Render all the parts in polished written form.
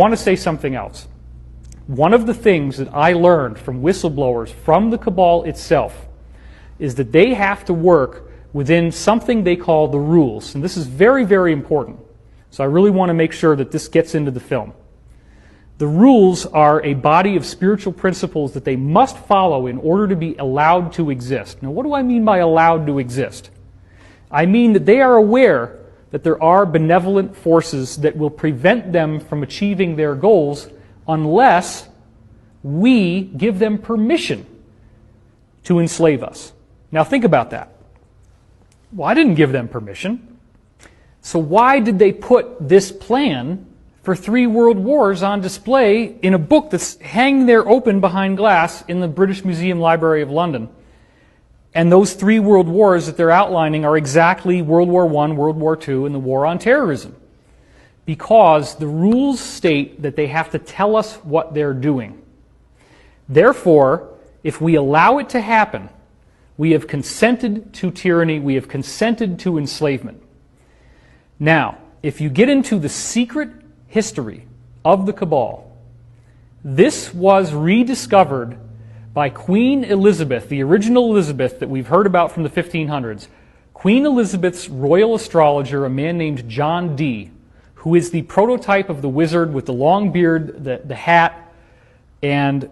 I want to say something else. One of the things that I learned from whistleblowers from the cabal itself is that they have to work within something they call the rules. And this is very, very important. So I really want to make sure that this gets into the film. The rules are a body of spiritual principles that they must follow in order to be allowed to exist. Now, what do I mean by allowed to exist? I mean that they are aware that there are benevolent forces that will prevent them from achieving their goals unless we give them permission to enslave us. Now think about that. Well, I didn't give them permission. So why did they put this plan for 3 world wars on display in a book that's hanging there open behind glass in the British Museum Library of London? And those 3 world wars that they're outlining are exactly World War I, World War II, and the war on terrorism. Because the rules state that they have to tell us what they're doing. Therefore, if we allow it to happen, we have consented to tyranny, we have consented to enslavement. Now, if you get into the secret history of the cabal, this was rediscovered by Queen Elizabeth, the original Elizabeth that we've heard about from the 1500s. Queen Elizabeth's royal astrologer, a man named John Dee, who is the prototype of the wizard with the long beard, the hat, and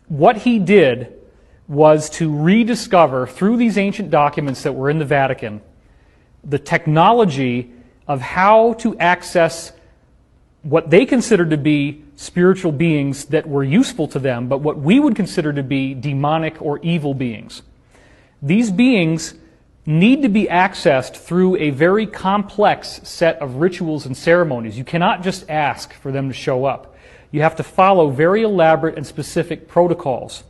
what he did was to rediscover, through these ancient documents that were in the Vatican, the technology of how to access what they considered to be spiritual beings that were useful to them, but what we would consider to be demonic or evil beings. These beings need to be accessed through a very complex set of rituals and ceremonies. You cannot just ask for them to show up. You have to follow very elaborate and specific protocols.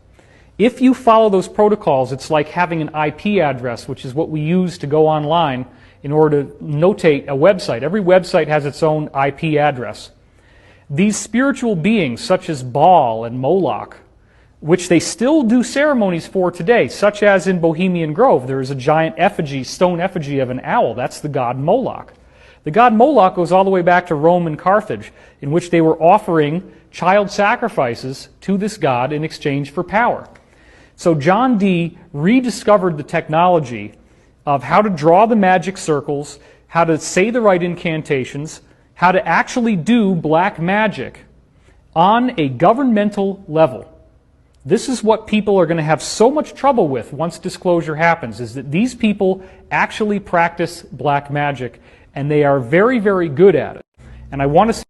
If you follow those protocols, it's like having an IP address, which is what we use to go online in order to notate a website. Every website has its own IP address. These spiritual beings, such as Baal and Moloch, which they still do ceremonies for today, such as in Bohemian Grove, there is a giant effigy, stone effigy of an owl. That's the god Moloch. The god Moloch goes all the way back to Rome and Carthage, in which they were offering child sacrifices to this god in exchange for power. So John Dee rediscovered the technology of how to draw the magic circles, how to say the right incantations, how to actually do black magic on a governmental level. This is what people are going to have so much trouble with once disclosure happens, is that these people actually practice black magic, and they are very, very good at it. And I want to